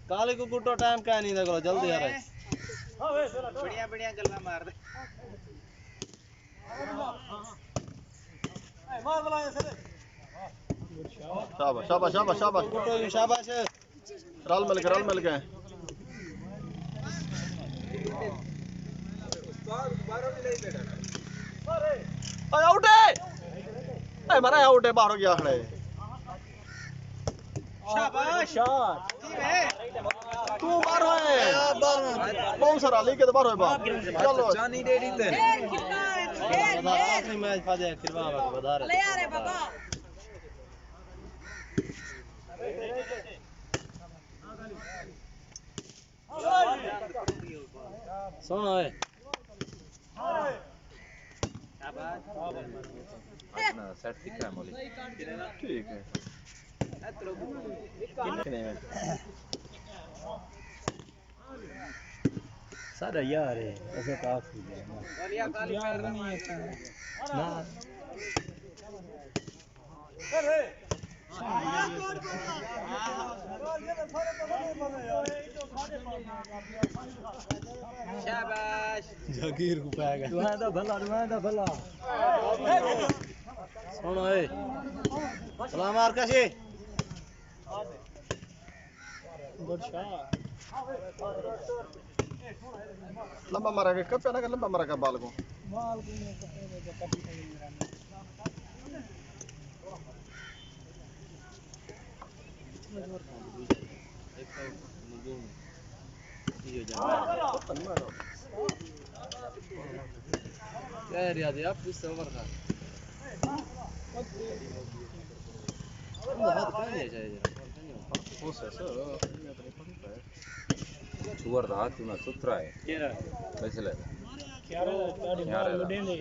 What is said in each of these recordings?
काले को कुटो टाइम का नहीं देखो जल्दी यार बढ़िया बढ़िया गल्ला मार दे मार बला ऐसे शाबाश शाबाश शाबाश शाबाश कुटो शाबाश रल मिल के आउट है मारा आउट है बाहर गया खड़े शाबाश तू बाहर है बहुत सारा लेके तो बाहर है बाप चलो जानी दे दी तेन आखिरी मैच फादे किरवा बता रहे ले यार बाबा सुनो है अपना सेट दिख रहा है मौली ठीक है कितने में सारा यार है ऐसे काफी है यार नहीं है ना शाबाश जागीर को पाएगा दुआ भला सुनो ए सलाम मार कैसे गुड शॉट लंबा मारा के कब ना लंबा मारा का बाल को यार याद है आप इस ओवर का बहुत कम है चाहिए हो सर छुअर दा हाथ में सुथरा है केरा बैसले यार बाल उड़ेंगे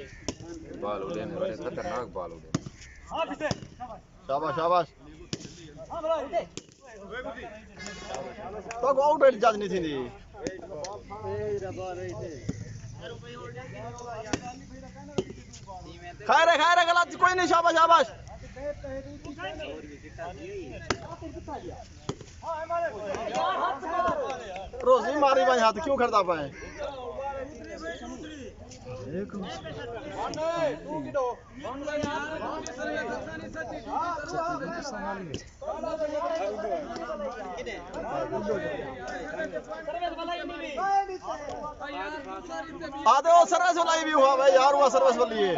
बाल उड़ेने वाले खतरनाक बाल उड़े शाबाश शाबाश तो आउट है जज नहीं थी खाए रे गलत कोई नहीं शाबाश शाबाश रोजी मारी भाई हाथ क्यों करता पाए आधे वो सर्विस वाला ही भी हुआ भाई यार हुआ सर्विस वाली है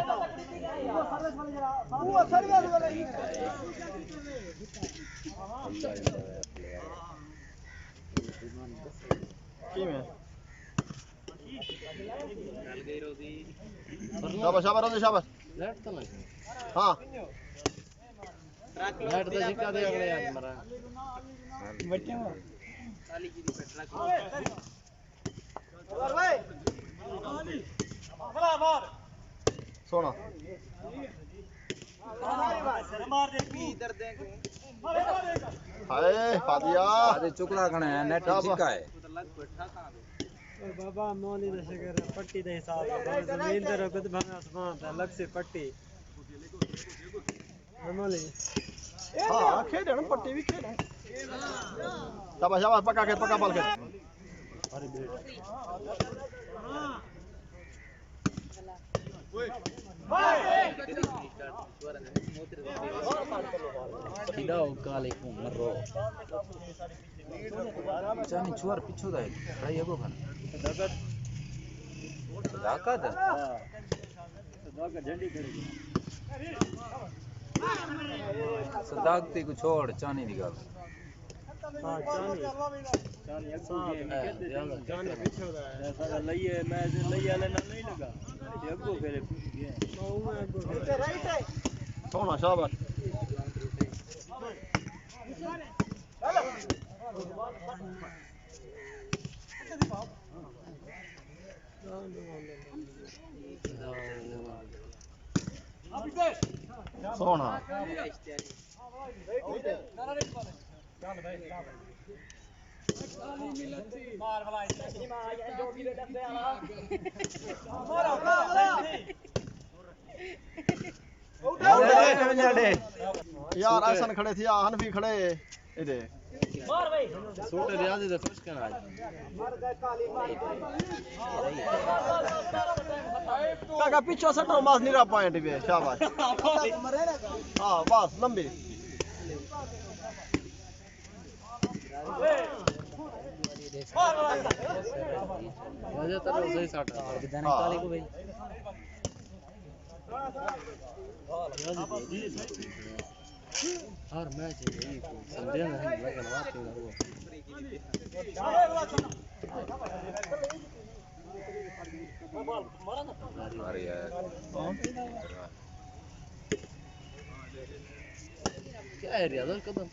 शाबाश शाबाश रोजी शाबाश लेट तो नहीं हाँ लेट तो सिक्का दे अगले यार मरा बच्चे काली की दी ट्रक और भाई मार सोना मार दे इधर देख हाय फादिया आधे चुकला खणे है नेट चिका है बाबा मौली दशे कर पट्टी दे हिसाब जमीन दे रगत भंगा आसमान था अलग से पट्टी मौली हां खेल है पट्टी भी खेल है शाबाश शाबाश पक्का बॉल खेल अरे बेटा किडाओ काले को मरो जानी छुअर पिछु दा खड़ा एगो खान दागत दाकद दागत झंडी खड़ी सदागती को छोड़ चानी दी गल हां चानी चानी पीछे दा है सारा लइए मैच लइया लेना नहीं लगा अगो फेरे गए मैं अगो राइट है सोना शाबाश सोना मार भला जो भी दे दे आला आउट यार ऐसा खड़े थे हनफी खड़े इधे मार भाई सूट रियाज दे खुश करना आज काका पीछे से तो मास नहीं रहा पॉइंट पे शाबाश हां बस लंबी राजा तो सही साठ कितने काले को भाई हर मैच है संदेह नहीं लगन बात है वो अरे यार क्या है रियाज कदम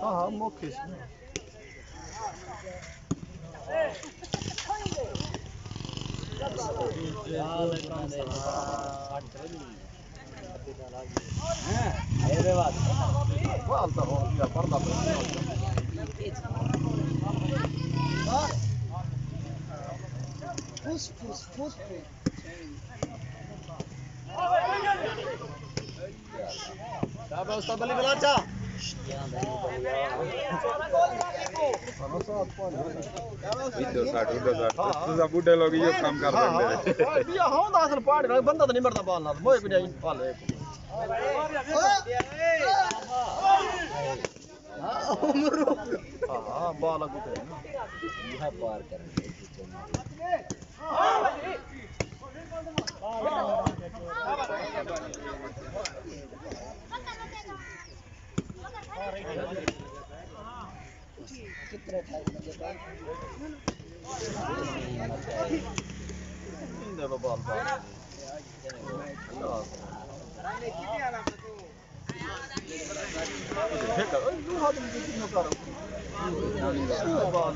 हाँ मोखे अरे बात बोलता हो क्या पर्दा फुस फुस फुस क्या व्यवस्था बली बलाचा वीडियो साठ तुझा बूढ़े लोग ये काम कर रहे हैं दिया हां दा असल पाड़ बंदा तो नहीं मरदा बाल ना मोए को जाई बाल हां उमरो हां बाल को तो यहां पार करने कितने देखो बाल बाल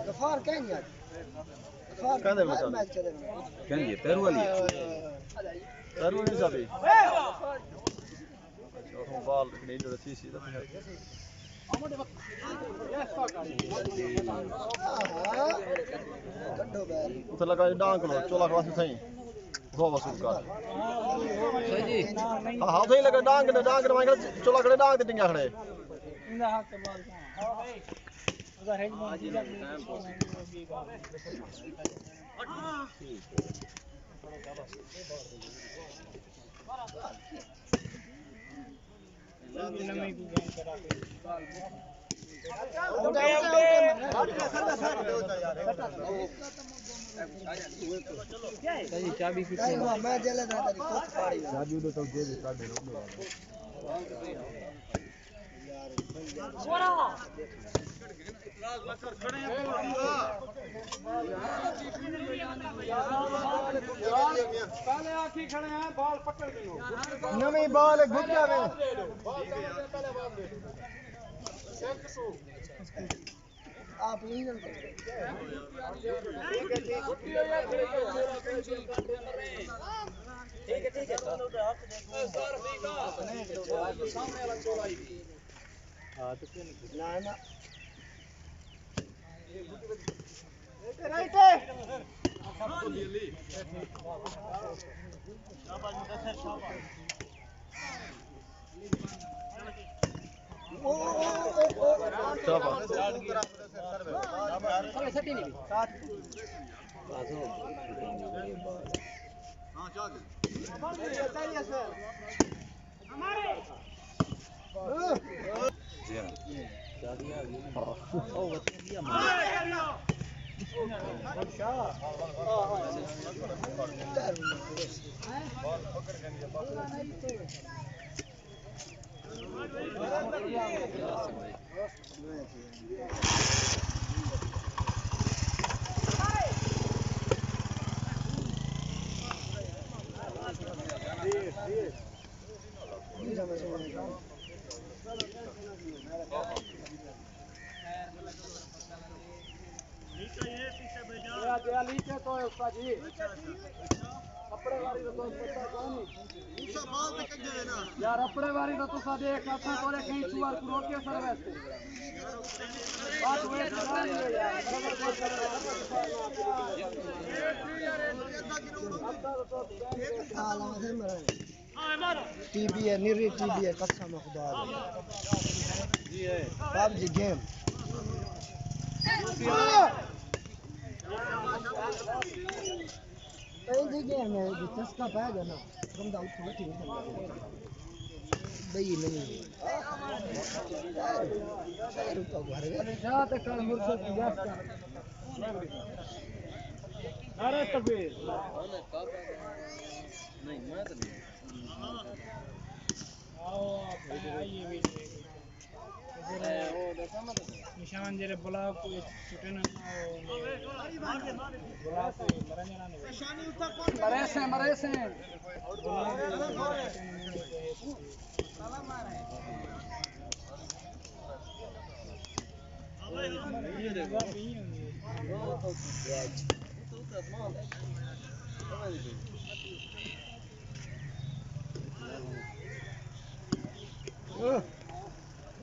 गफार कहीं यार गफार कहीं ये पैर वाली पैर वाली साबी बाल नहीं जो सी सी उसे लगा डांग लो चोला के वास्ते सही वो वसूल कर सही जी हां सही लगा डांग ने मांगे चोला खड़े डांग ते टिंगा खड़े इंदा हाथ के बाल अगर हेड में जी चाबी मैं जेल चाबी तो जेल काट पहले आखी खड़े हैं बाल पकड़ के लो नवी बाल घुट जावे आप नहीं जानते ठीक है सामने वाला चोला ही हां तो ना ना राइट है है उस्ताद जी अपने वाली तो पता कौन उसा बाल तक गए ना यार अपने वाली तो तुसा देख असा तोरे कहीं सुअर को रोके सर वैसे बात हुए यार टीवी है निरी टीवी है कसम खुदा जी है पबजी गेम पहली गेम है जो चस्का पाएगा ना बंदा उठो बैठी नहीं भाई नहीं तो घर में जाते कल मुर्शद की बात कर अरे तबीर नहीं मैं तो नहीं आओ आप आइए वीडियो निशान जरे ब्लॉक को छुटे ना ब्लॉक मरे से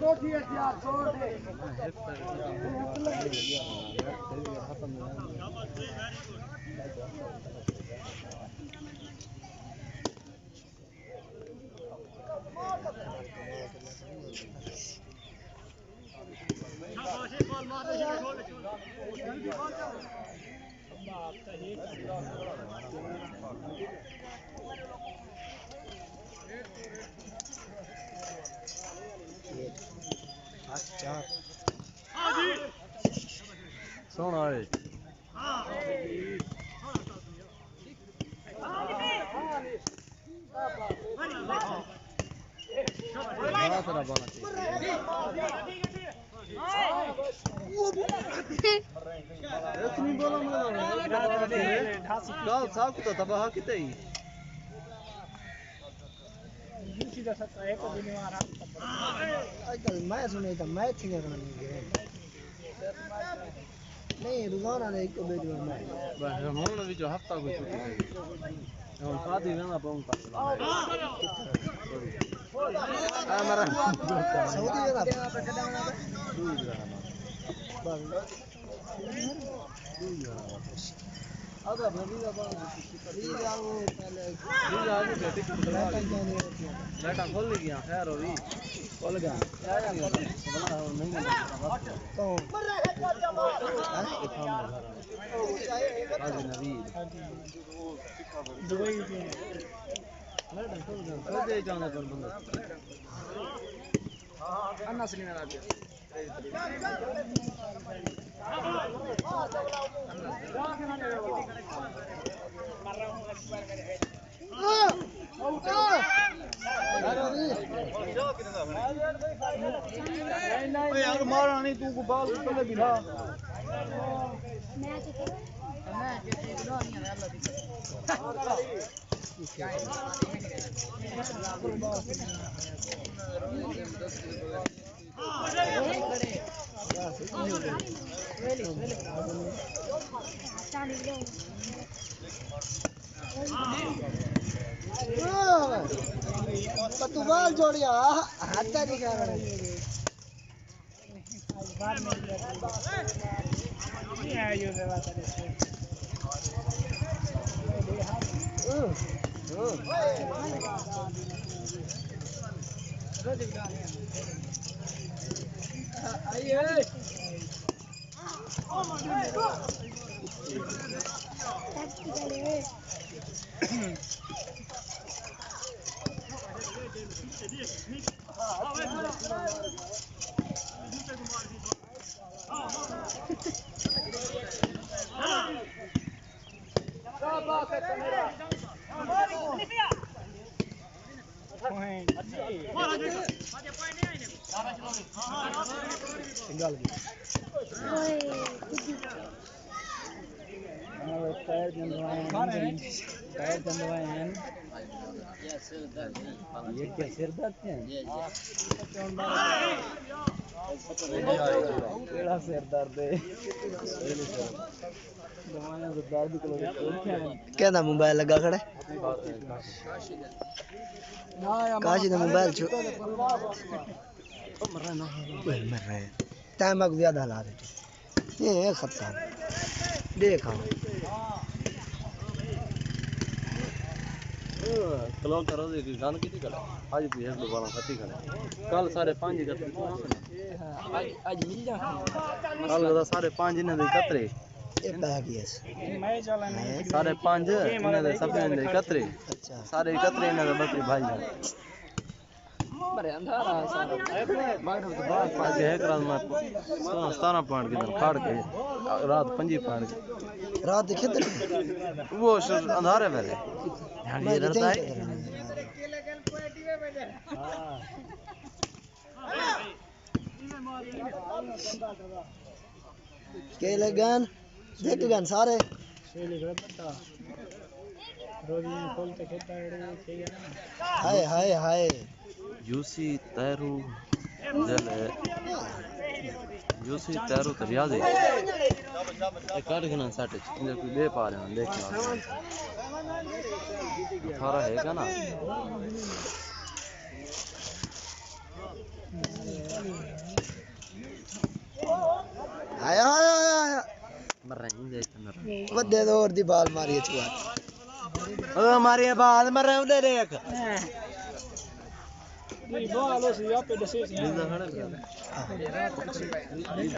कोठी यार छोड़ दे सोना है साहब को तो तबाह किते ही आजकल मैं सुने तो मैं थी नहीं रोजाना ने एक वीडियो में बस हम भी जो हफ्ता को छुट्टी है हम शादी में ना पाऊंगा हमारा सऊदी में अगर नबी का बात जाओ पहले बेटा खोल गया खैर होगी खोल गया नहीं तो नबी दुबई अरे जाना पर बंदा अन्ना से नहीं आ गया यार मारा नहीं तू को बाल पहले बिठा तू बाल जोड़िया हाथ नहीं कर रहा गल गई पैर जंदवाए हैं ये क्या सिर दर्द है केड़ा सिर दर्द है दवाइयां से दर्द को कहना मोबाइल लगा खड़े काशी ने मोबाइल छो मर रहा है टाइम अग ज्यादा ला रहे ये खत्ता देखा कलो करो दे गान की गल आज भी है दोबारा खत्ती करे कल 5:30 कर आज मिल जा कल का 5:30 इन्हें दे कतरे ये पै गया 5:30 इन्हें दे सब इन्हें दे कतरे अच्छा सारे कतरे इन्हें दे बकरी भाई जान मरे अंधारा सारा बाहर तो बाहर आज है रात में 17 पॉइंट के फाड़ के रात 5 पॉइंट रात देखे तो वो अंधारे मेरे ध्यान ये रहता है के लगन देख गन सारे हाय हाय हाय यूसी तैरू जल यूसी तैरू तो रियाज है ये काट के ना साटे इधर कोई ले पा रहे हैं देख थारा है क्या ना आया आया आया मर रहे हैं देख मर वड्डे दौर दी बाल मारी चुआ ओ मारी बाल मर रहे उधर देख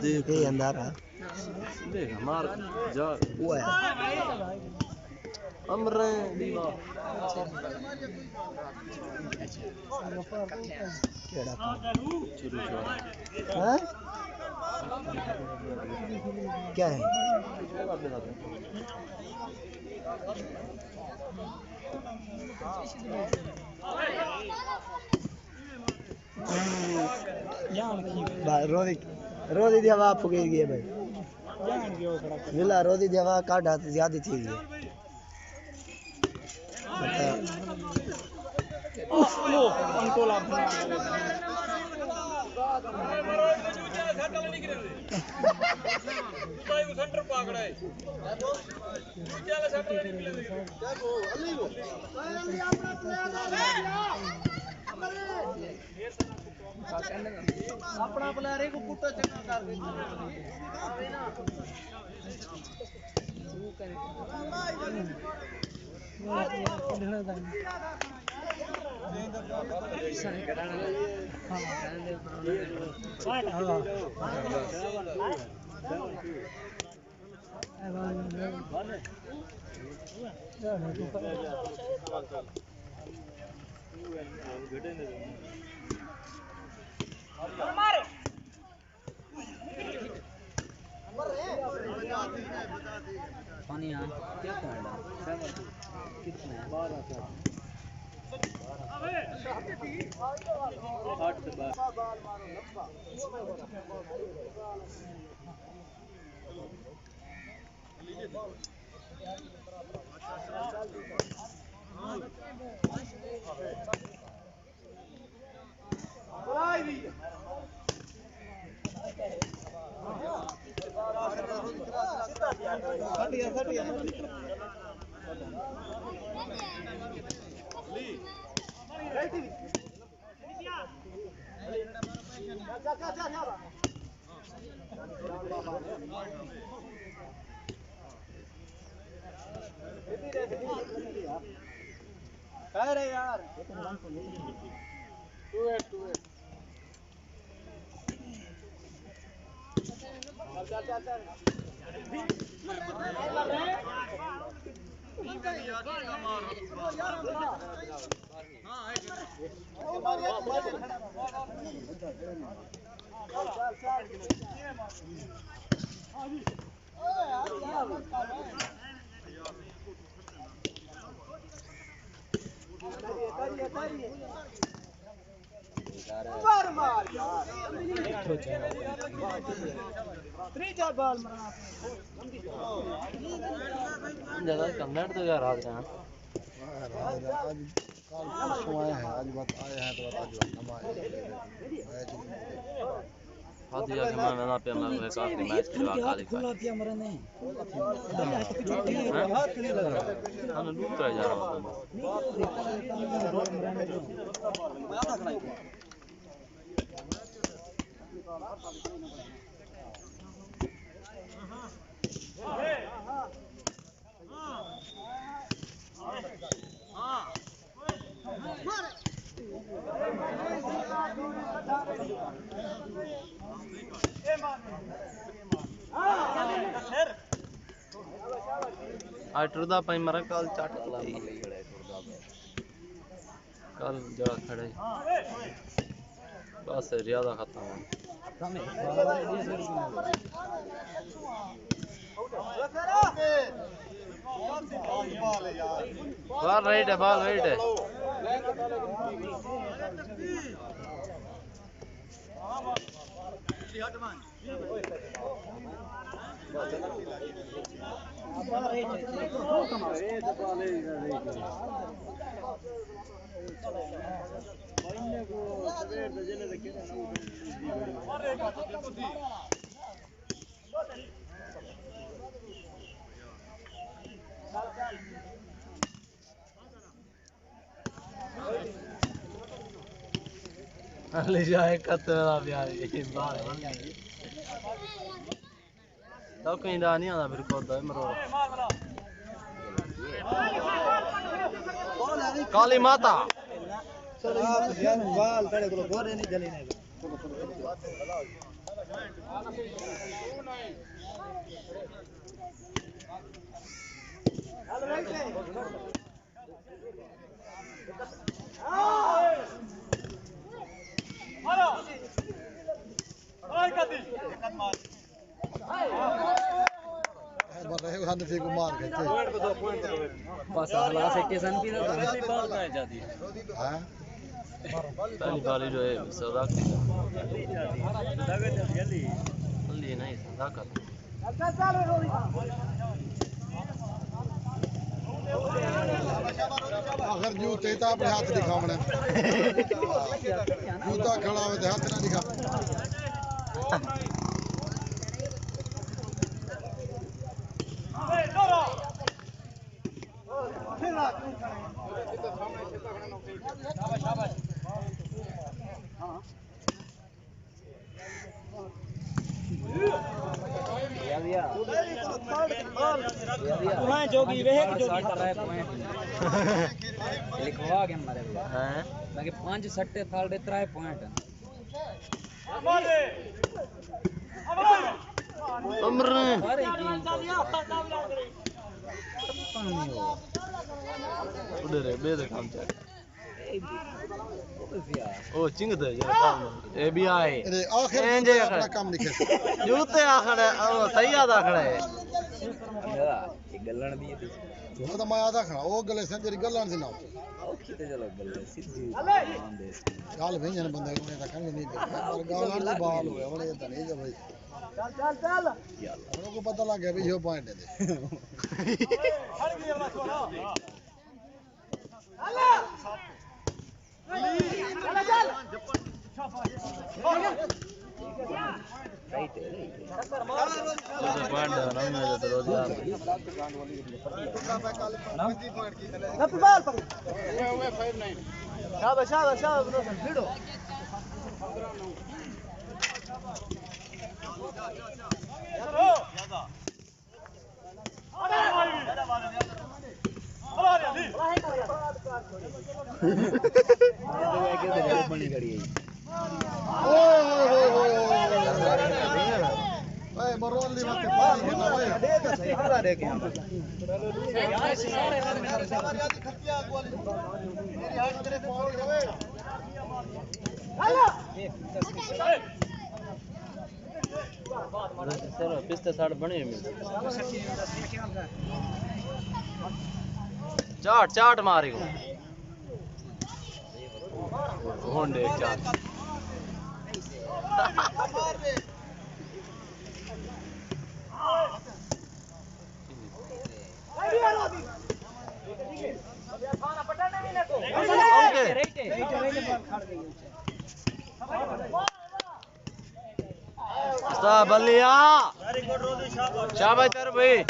देख ये अंधारा देख मार जा वो है अमर केड़ा शुरू हां क्या है रोदी रोदी दी हवा फुक गई है भाई विला रोदी दी हवा काटा ज्यादा थी गई लो अंकोला भाई सेंटर पकड़ा है चल सेंटर निकले देखो अल्ली को अपना प्लेयर को पुट्टा चंगा कर दे आवे ना वो करे पानी यहाँ क्या करना कितना 12 अरे यार मार मार यार 3-4 बॉल मारना ज्यादा कन्नड़ तो यार आ गया आज कल परसों आए हैं आज बात आए हैं तो आज हम आए हाथ दिया कि मैं ना पे मैं काफी मैच खेलवा खाली खुला पिया मरे नहीं हम लूट कर जा रहा हूं आज टुरदा पाई मरा कल चाट लाई कल जड़ा खड़े बस ज्यादा खत्म है बॉल राइट है बॉल राइट है ले जाए कतरा प्यार ये बाहर तो कहीं दा नहीं आना फिर कोदा मरो काली माता आप ध्यान बाल तेरे को गोरे नहीं जली नहीं बस अगला सेक्शन भी ना पहली बॉल का जाती है हां पहली बॉल जो है सदा की जल्दी नहीं सदा का अगर जूते तो अपने हाथ दिखावने जूता खड़ा हो तो हाथ ना दिखा जोगी वे लिखवा के मारे हैं बाकी 5 सट्टे थाल दे 3 पॉइंट उम्र अरे उधर है बेद काम चल ओ चिंग दे काम ए भी आए अरे आखिर अपना काम लिखे जूते आखड़े ओ सही आदा खड़े ये गल्लन दी थी वो तो मैं आधा खड़ा वो गले से तेरी गल्लां सी ना औखी ते चलो गल्ले सीधी गाल भेजन बंदे को तो कंग नहीं दे पर गालां से बाल हो गए बोले ये तो नहीं जो भाई चल हम को पता लग गया भाई यो पॉइंट है चल राइट पॉइंट ना में तो रोज रफ बाल पकड़ शाबाश शाबाश शाबाश भिड़ो बनी गड़ी ओए मरोन ली मत पानी है ना ओए दे तो सही पूरा दे के मेरी हाथ तेरे पाँव रवे सर पिस्ते साड़ बने मिल चाट चाट मारेगा होंडे क्या बलिया शाबाश कर भाई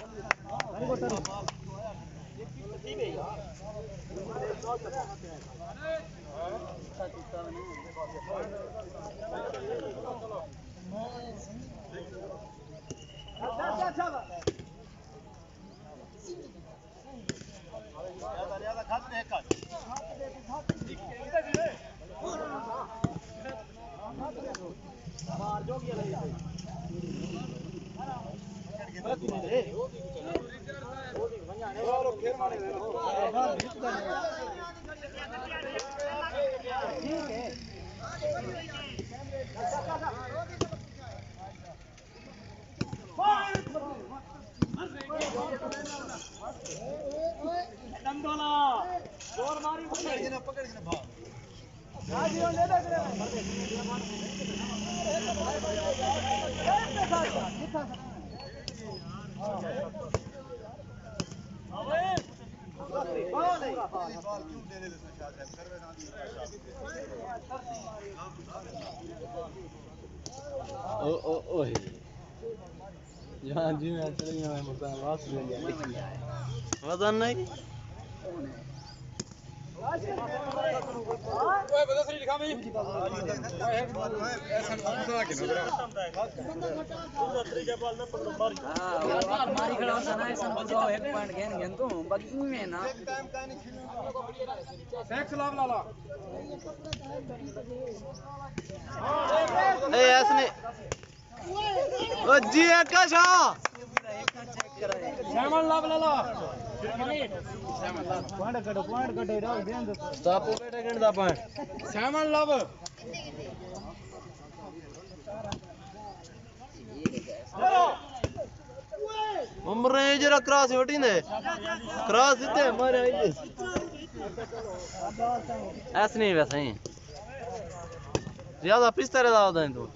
यहाँ जी मैं चले गया मैं मकान वापस ले लिया वजन नहीं ओए बता सही लिखा मैं ऐसा दूसरा के नजर हां मारी खड़ा होता ना ऐसा बताओ एक पॉइंट गेन गेन तो बाकी में ना सेक्स लाभ लाला ए ऐसने ओ जी का शा श्यामल लाभ लाला पॉइंट कटो इधर ध्यान दो स्टॉप पे बैठे गणदा पॉइंट श्यामल लाभ उम्र जरा क्रॉस होटी ने क्रॉस इते मारे ऐसे नहीं वैसे ही ज्यादा पिस्तर दा होता है तू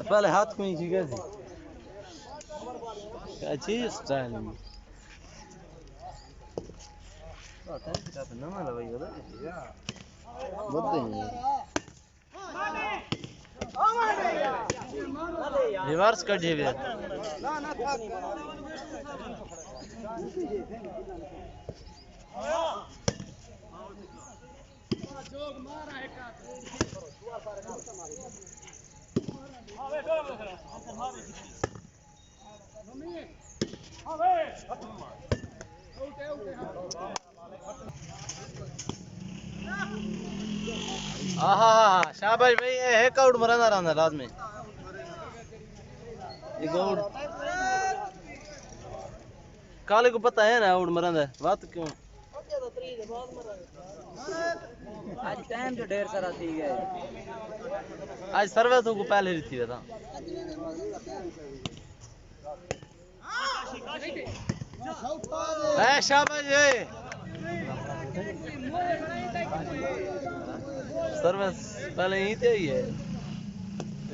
पहले हाथ में ही कैसे अच्छी स्टाइल में ना भाई रिवर्स कर दिए शाबाश भाई एक आउट मरना रहना लाजमी एक आउट काले को पता है ना आउट मरना बात क्यों आज टाइम तो ढेर सारा थी गए आज सर्वे तो को पहले ही थी था ए शाबाश ये सर्विस पहले ही थे ही है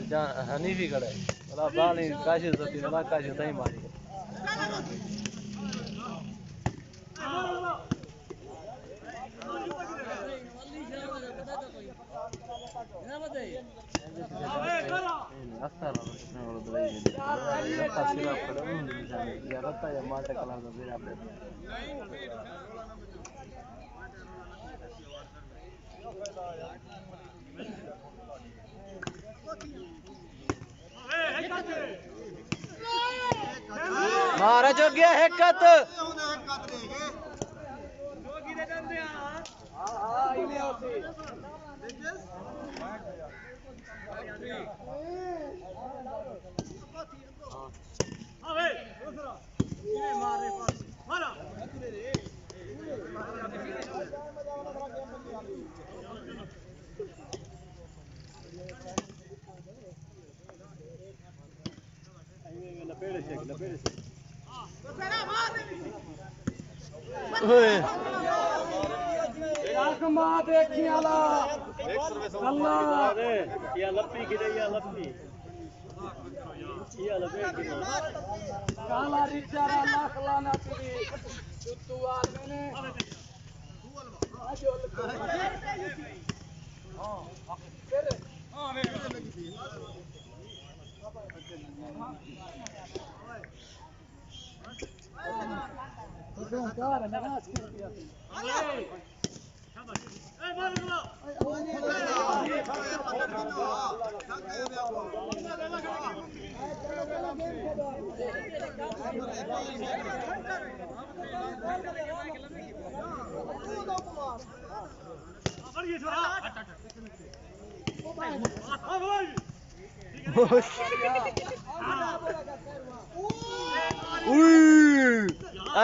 जान हनीफी खड़ा है वाला बाल ही काशी होती वाला काशी होता ही मारी मारा जो गया हैकत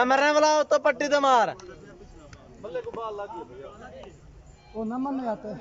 मरने वाला हो तो पट्टी तो मार बल्ले को बाल लग गया वो न मन में आते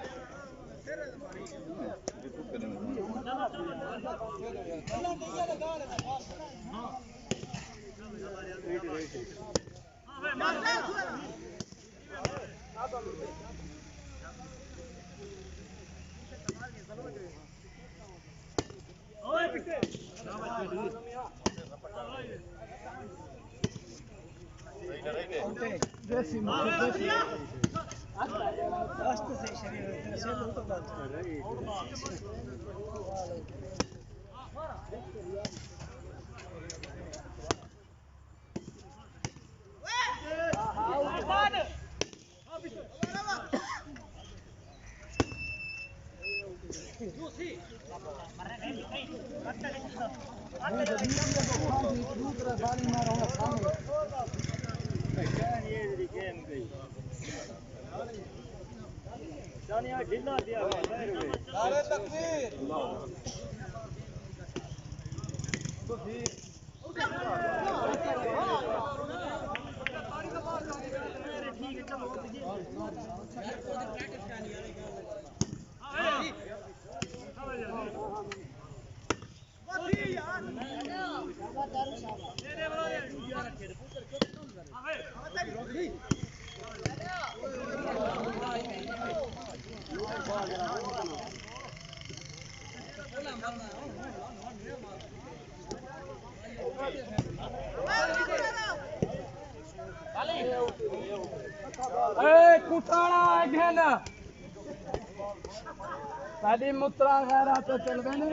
सादी मुत्रा गैरा तो चल गए ने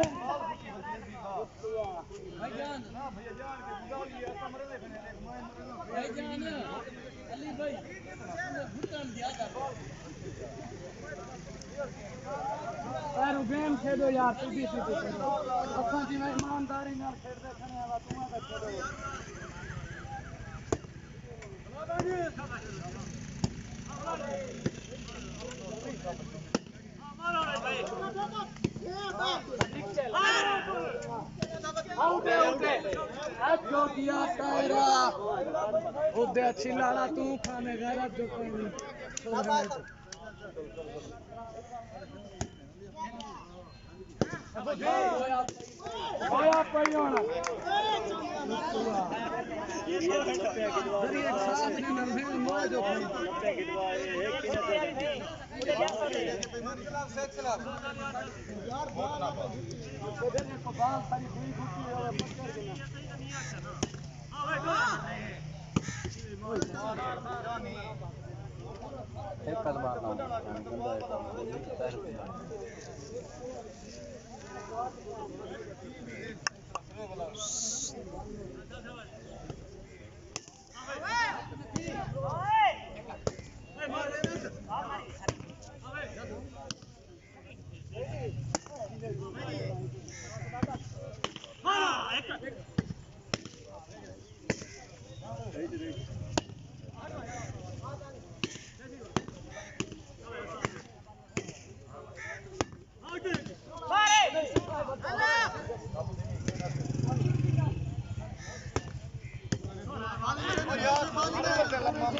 अली भाई भुगतान दिया था यार गेम खेलो यार सीधी सीधी असा जी मैं ईमानदारी नाल खेलदे खने वाला तू आ खेलो अच्छी लाला तू खाने गैरत जो कोई एक कदम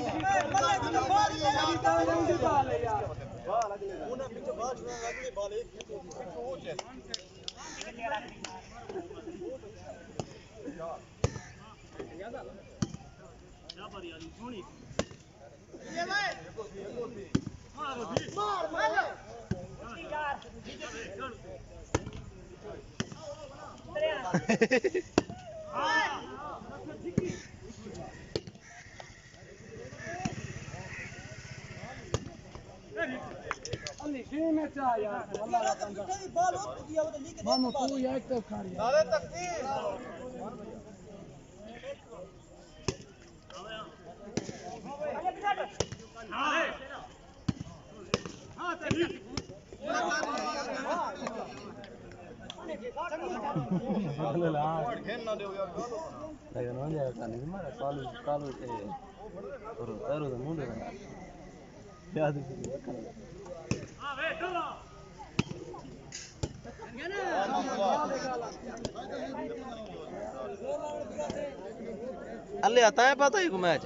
अल्ले आता है पता ही को मैच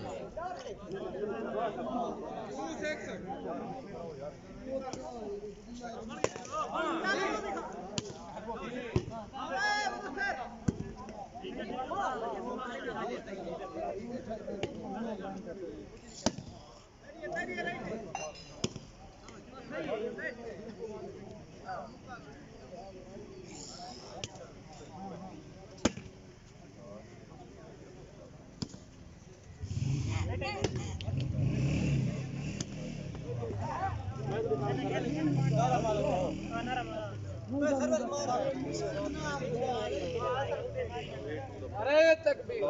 अरे तकबीर